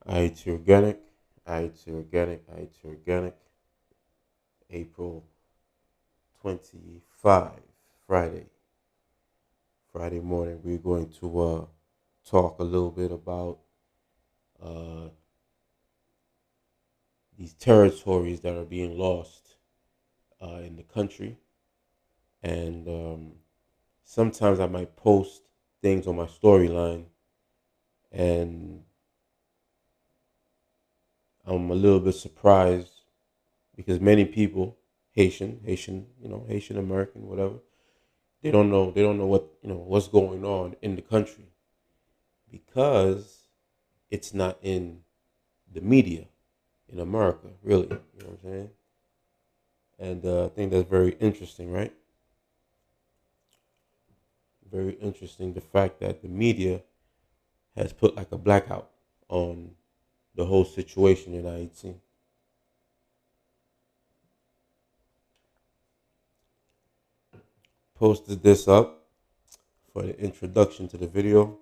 Ayiti organic, Ayiti organic, Ayiti organic. April 25, Friday. Friday morning, we're going to talk a little bit about uh, these territories that are being lost in the country. And sometimes I might post things on my storyline, and I'm a little bit surprised because many people, Haitian, Haitian American, whatever, they don't know what what's going on in the country because it's not in the media in America, really. You know what I'm saying? And I think that's very interesting, right? Very interesting. The fact that the media has put like a blackout on the whole situation in Haiti. Posted this up for the introduction to the video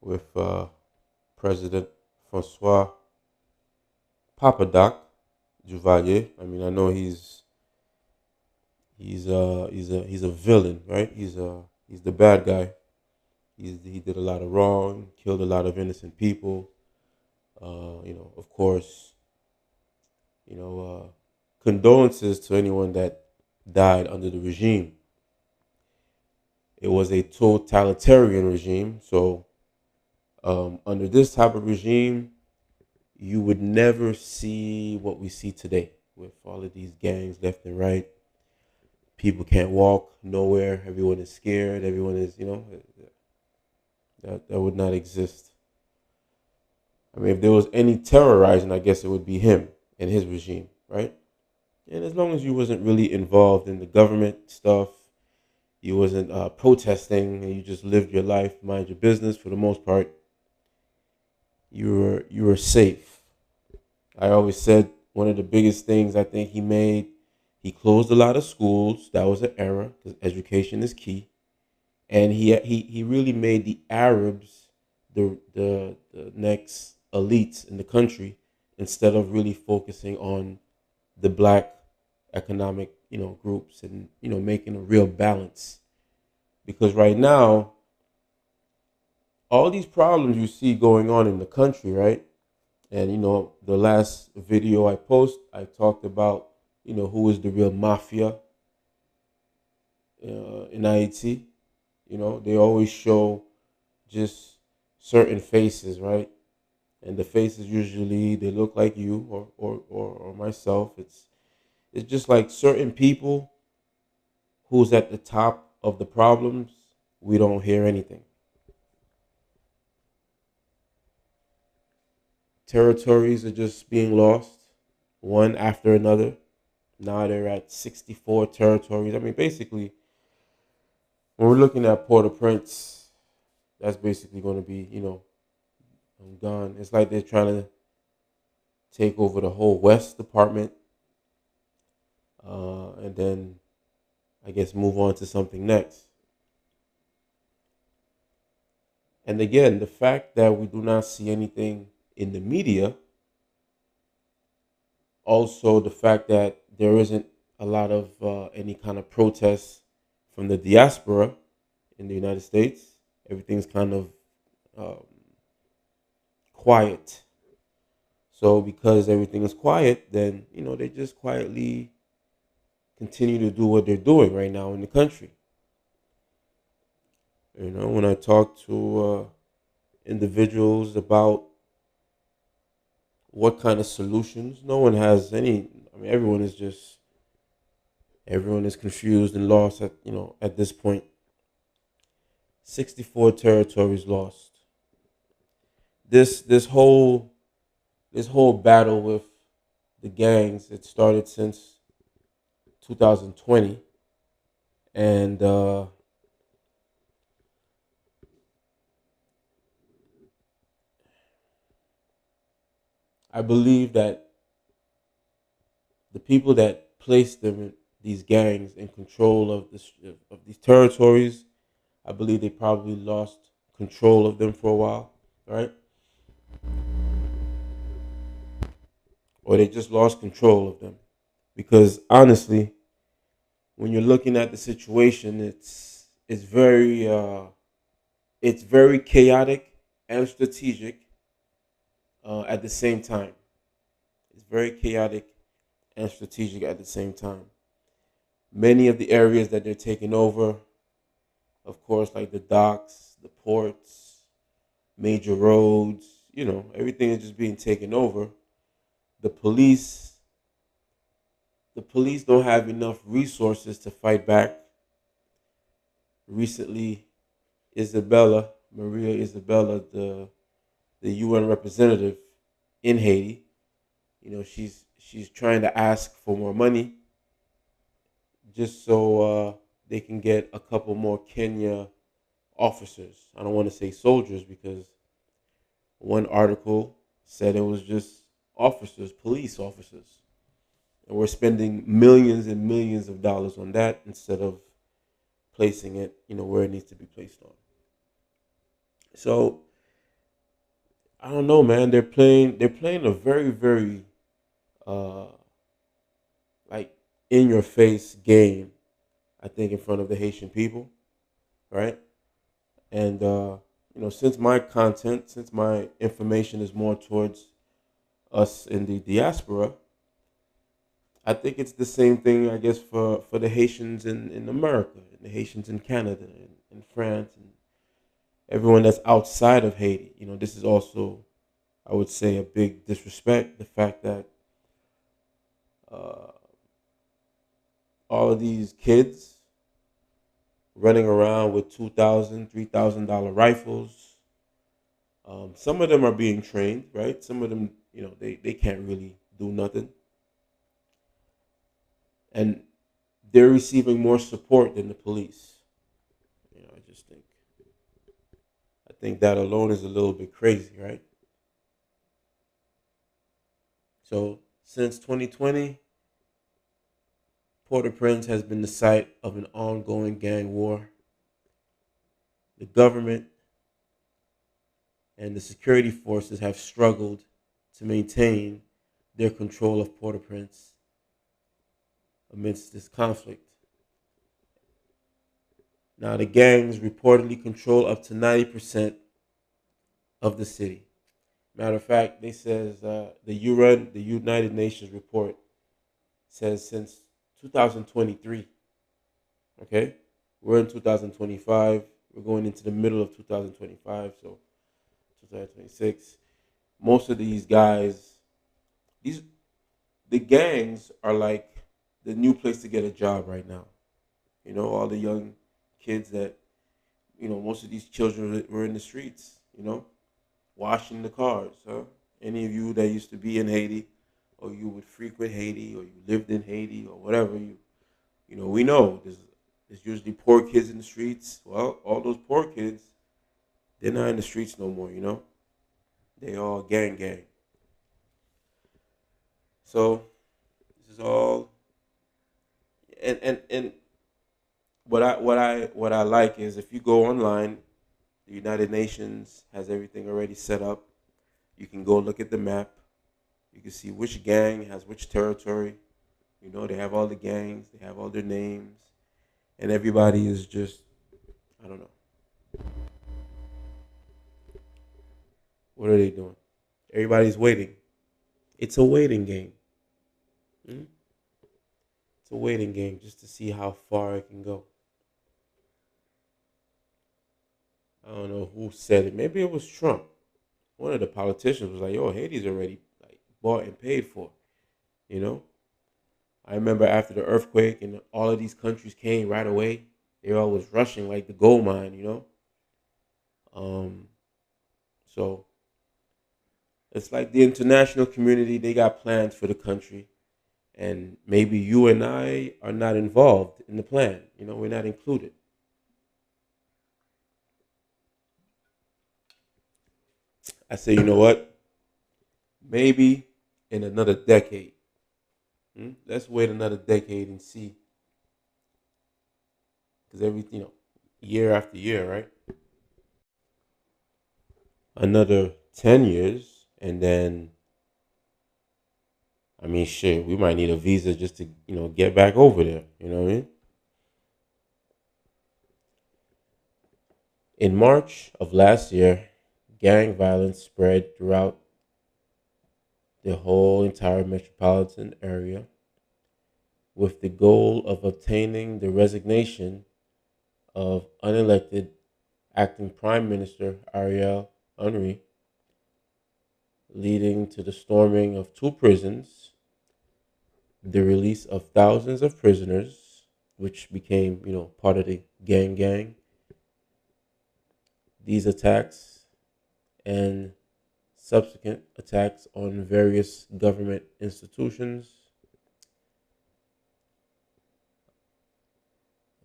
with President Francois Papadoc Duvalier. I mean, I know he's a villain, right? He's the bad guy. He did a lot of wrong, killed a lot of innocent people. Of course, you know, condolences to anyone that died under the regime. It was a totalitarian regime, so under this type of regime, you would never see what we see today with all of these gangs left and right. People can't walk nowhere. Everyone is scared. Everyone is, that would not exist. I mean, if there was any terrorizing, I guess it would be him and his regime, right? And as long as you wasn't really involved in the government stuff, you wasn't protesting, and you just lived your life, mind your business for the most part, you were safe. I always said one of the biggest things I think he made, he closed a lot of schools. That was an error because education is key, and he really made the Arabs the next elites in the country instead of really focusing on the black economic groups and making a real balance, because right now all these problems you see going on in the country, right? And the last video I post, I talked about who is the real mafia in Haiti. They always show just certain faces, right? And the faces usually they look like you or myself. It's just like certain people who's at the top of the problems. We don't hear anything. Territories are just being lost one after another. Now they're at 64 territories. I mean, basically, when we're looking at Port-au-Prince, that's basically going to be, gone. It's like they're trying to take over the whole West Department, and then I guess move on to something next. And again, the fact that we do not see anything in the media, also the fact that there isn't a lot of any kind of protests from the diaspora in the United States. Everything's kind of um, quiet. So because everything is quiet, then they just quietly continue to do what they're doing right now in the country. When I talk to individuals about what kind of solutions, no one has any. I mean, everyone is confused and lost at this point. 64 territories lost. This whole battle with the gangs, it started since 2020, and I believe that the people that placed these gangs in control of these territories, I believe they probably lost control of them for a while, right? or they just lost control of them. Because honestly, when you're looking at the situation, it's very chaotic and strategic at the same time. It's very chaotic and strategic at the same time. Many of the areas that they're taking over, of course, like the docks, the ports, major roads, everything is just being taken over. The police, the police don't have enough resources to fight back. Recently, Maria Isabella, the UN representative in Haiti, she's trying to ask for more money just so they can get a couple more Kenya officers. I don't want to say soldiers because one article said it was just officers, police officers. And we're spending millions and millions of dollars on that instead of placing it, where it needs to be placed on. So I don't know, man. They're playing a very, very uh like in your face game, I think, in front of the Haitian people, right? And since my information is more towards us in the diaspora, I think it's the same thing, I guess, for the Haitians in America, and the Haitians in Canada, and in France, and everyone that's outside of Haiti. This is also, I would say, a big disrespect. The fact that uh, all of these kids running around with $2,000, $3,000 rifles. Some of them are being trained, right? Some of them, they can't really do nothing, and they're receiving more support than the police. I think that alone is a little bit crazy, right? So since 2020, Port-au-Prince has been the site of an ongoing gang war. The government and the security forces have struggled to maintain their control of Port-au-Prince amidst this conflict. Now, the gangs reportedly control up to 90% of the city. Matter of fact, they says the United Nations report says since 2023. Okay, we're in 2025. We're going into the middle of 2025, so 2026. Most of these guys, these the gangs are like the new place to get a job right now. All the young kids that most of these children were in the streets. Washing the cars. Huh? Any of you that used to be in Haiti, or you would frequent Haiti, or you lived in Haiti, or whatever, we know there's usually poor kids in the streets. Well, all those poor kids, they're not in the streets no more. They all gang gang. So this is all, and what I like is, if you go online, the United Nations has everything already set up. You can go look at the map. You can see which gang has which territory. They have all the gangs, they have all their names, and everybody is just, I don't know. What are they doing? Everybody's waiting. It's a waiting game. Hmm? It's a waiting game just to see how far it can go. I don't know who said it. Maybe it was Trump. One of the politicians was like, "Yo, Haiti's already like bought and paid for." You know, I remember after the earthquake and all of these countries came right away. They all was rushing like the gold mine. Um, so it's like the international community. They got plans for the country, and maybe you and I are not involved in the plan. We're not included. I say, you know what? Maybe in another decade. Let's wait another decade and see, because year after year, right? Another 10 years, and then I mean, shit, we might need a visa just to get back over there. You know what I mean? In March of last year, gang violence spread throughout the whole entire metropolitan area with the goal of obtaining the resignation of unelected acting Prime Minister Ariel Henry, leading to the storming of two prisons, the release of thousands of prisoners, which became, part of the gang. These attacks and subsequent attacks on various government institutions.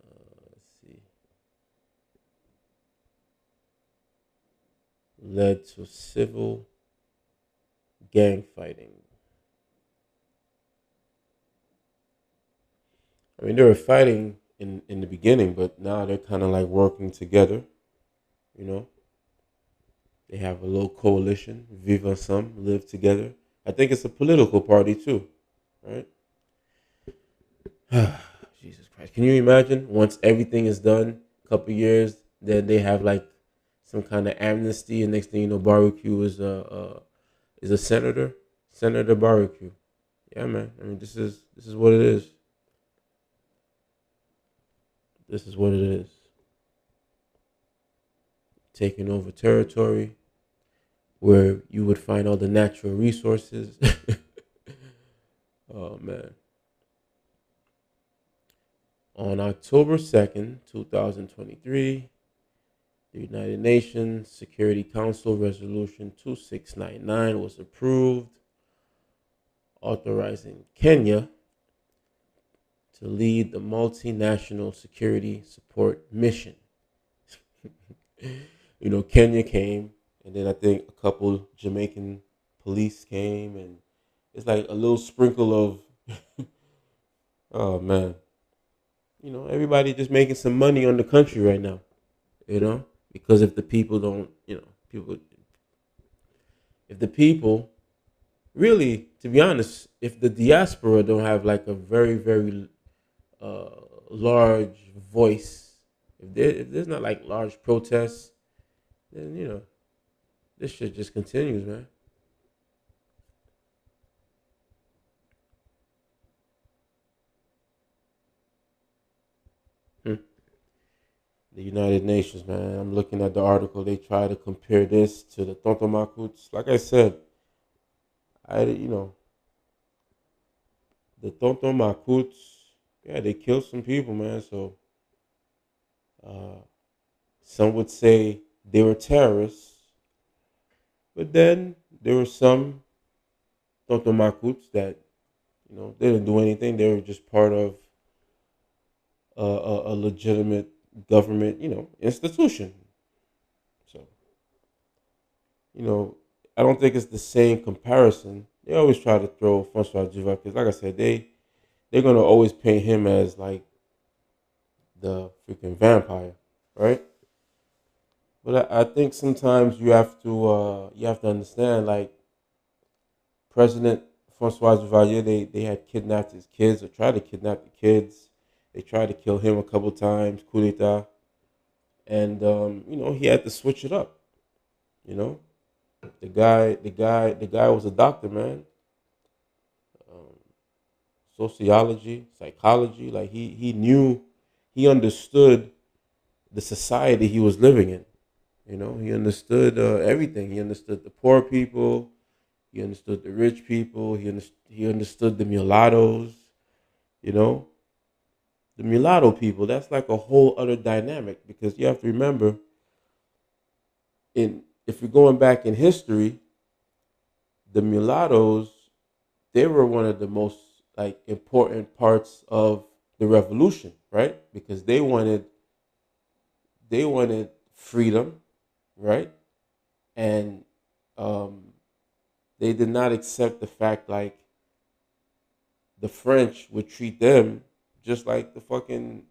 Let's see, led to civil gang fighting. I mean, they were fighting in the beginning, but now they're kind of like working together. You know, they have a little coalition. Viva Some live together. I think it's a political party too, right? Jesus Christ! Can you imagine once everything is done, a couple years, then they have like some kind of amnesty, and next thing you know, barbecue is a senator, Senator Barbecue. Yeah, man. I mean, this is what it is. This is what it is. Taking over territory where you would find all the natural resources. Oh man. On October 2nd, 2023, the United Nations Security Council Resolution 2699 was approved, authorizing Kenya to lead the multinational security support mission. Kenya came, and then I think a couple Jamaican police came, and it's like a little sprinkle of, oh man, everybody just making some money on the country right now, because if the people don't, if the people really, to be honest, if the diaspora don't have like a very, very uh, large voice, if there's not like large protests, then this shit just continues, man. Hmm. The United Nations, man. I'm looking at the article. They try to compare this to the Tontomakuts. Like I said, the Tontomakuts, yeah, they killed some people, man. So uh, some would say they were terrorists, but then there were some Tontomakuts that they didn't do anything. They were just part of a legitimate government, institution. So you know, I don't think it's the same comparison. They always try to throw Francois Juva because, like I said, they're gonna always paint him as like the freaking vampire, right? But I think sometimes you have to understand like President Francois Duvalier, they had kidnapped his kids or tried to kidnap the kids. They tried to kill him a couple times, coup d'état, and he had to switch it up. You know, the guy was a doctor, man. Um, Sociology, psychology, like he knew, he understood the society he was living in. He understood everything. He understood the poor people. He understood the rich people. He understood the mulattoes. You know, the mulatto people. That's like a whole other dynamic because you have to remember, in if you're going back in history, the mulattoes, they were one of the most like important parts of the revolution, right? Because they wanted freedom, right? And um, they did not accept the fact like the French would treat them just like the fucking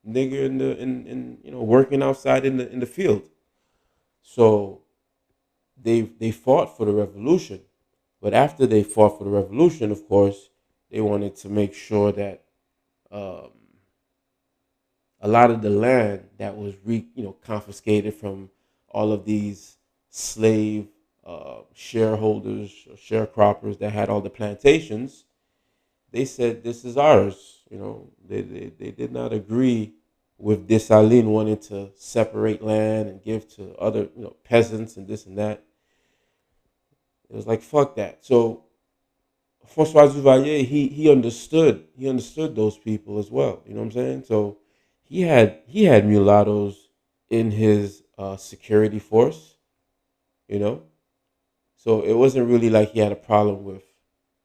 nigger in working outside in the field. So they fought for the revolution, But after they fought for the revolution, of course, they wanted to make sure that um, a lot of the land that was confiscated from all of these slave shareholders or sharecroppers that had all the plantations, they said this is ours. They did not agree with Dessalines wanting to separate land and give to other peasants and this and that. It was like fuck that. So Francois Duvalier, he understood those people as well. You know what I'm saying? So he had mulattoes in his security force. You know, so it wasn't really like he had a problem with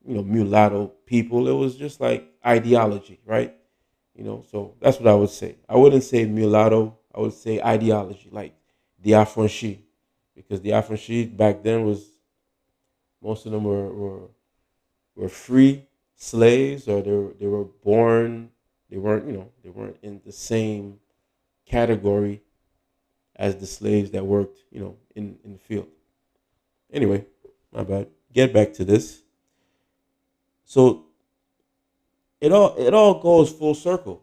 mulatto people. It was just like ideology, right? So that's what I would say. I wouldn't say mulatto. I would say ideology, like the affranchi, because the affranchi back then was most of them were free slaves, or they were born. They weren't in the same category as the slaves that worked in the field. Anyway, my bad. Get back to this. So it all goes full circle.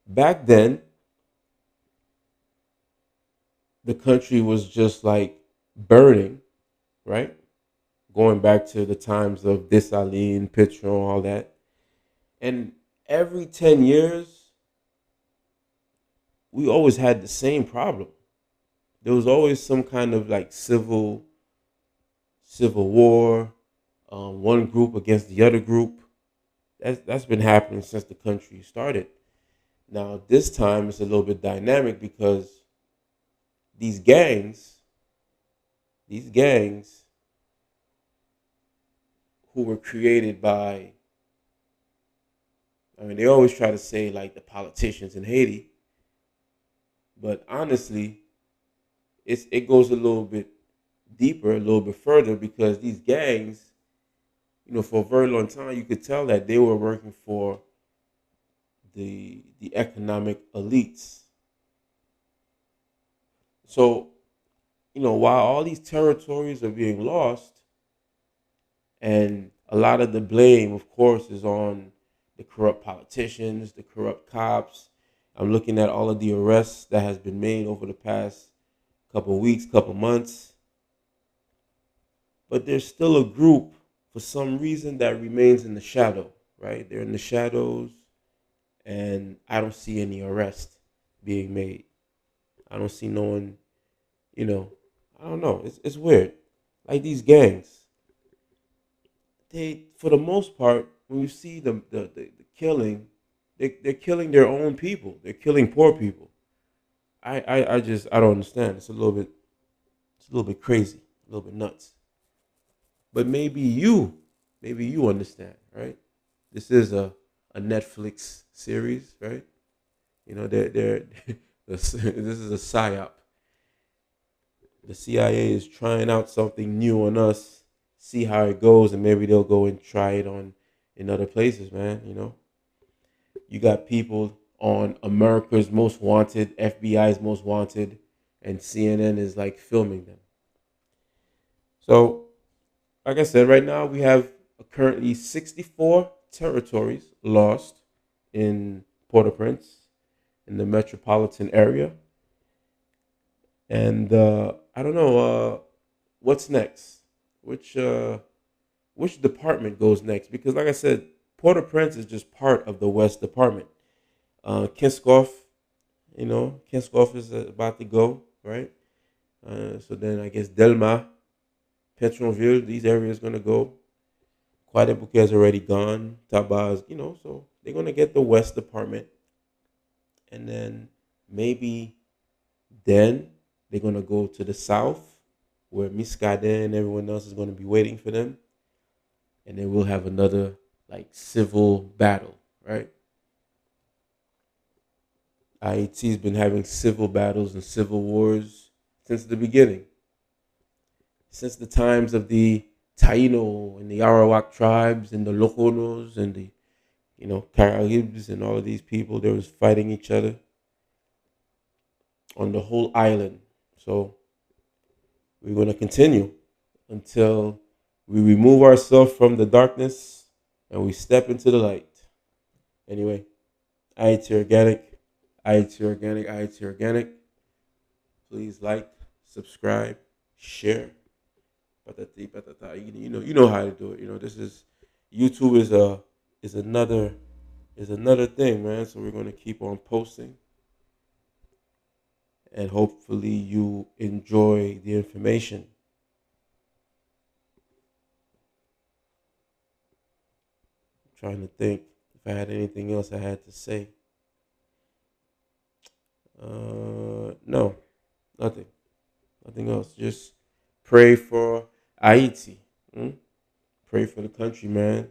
Back then, the country was just like burning, right? Going back to the times of Dessalines, Petron, all that. And every 10 years, we always had the same problem. There was always some kind of like civil war, one group against the other group. That's been happening since the country started. Now this time it's a little bit dynamic because these gangs, these gangs who were created by, I mean, they always try to say like the politicians in Haiti, but honestly, it goes a little bit deeper, a little bit further, because these gangs, for a very long time, you could tell that they were working for the economic elites. So, while all these territories are being lost, and a lot of the blame, of course, is on the corrupt politicians, the corrupt cops. I'm looking at all of the arrests that has been made over the past couple weeks, couple months. But there's still a group, for some reason, that remains in the shadow, right? They're in the shadows, and I don't see any arrest being made. I don't see no one, you know, I don't know. It's weird. Like these gangs, they, for the most part, when you see the killing, they're killing their own people. They're killing poor people. I don't understand. It's a little bit crazy, a little bit nuts. But maybe you understand, right? This is a Netflix series, right? They're this is a psyop. The CIA is trying out something new on us, see how it goes, and maybe they'll go and try it on in other places, man. You got people on America's Most Wanted, FBI's Most Wanted, and CNN is like filming them. So, like I said, right now we have currently 64 territories lost in Port-au-Prince, in the metropolitan area. And I don't know what's next. Which uh, which department goes next? Because, like I said, Port-au-Prince is just part of the West Department. Kinskoff, Kinskoff is about to go, right? So then I guess Delma, Petronville, these areas going to go. Quadebouquet is already gone. Tabaz, so they're going to get the West Department. And then maybe then they're going to go to the South, where Miskade and everyone else is going to be waiting for them. And then we'll have another like civil battle, right? Haiti's been having civil battles and civil wars since the beginning, since the times of the Taino and the Arawak tribes and the Loconos and the Caribs and all of these people. They was fighting each other on the whole island. So we're going to continue until We remove ourselves from the darkness and we step into the light. Anyway, Ayiti Organic, Ayiti Organic, Ayiti Organic. Please like, subscribe, share. Patati patata. You know how to do it. This is YouTube is another is another thing, man. So we're gonna keep on posting, and hopefully you enjoy the information. I'm trying to think if I had anything else I had to say. No, nothing, nothing else. Just pray for Haiti. mm? Pray for the country, man.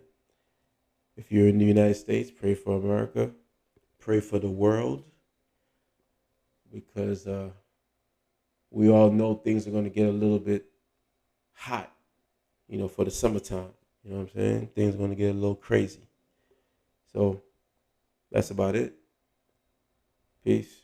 If you're in the United States, pray for America. Pray for the world because we all know things are going to get a little bit hot, for the summertime. You know what I'm saying? Things are going to get a little crazy. So that's about it. Peace.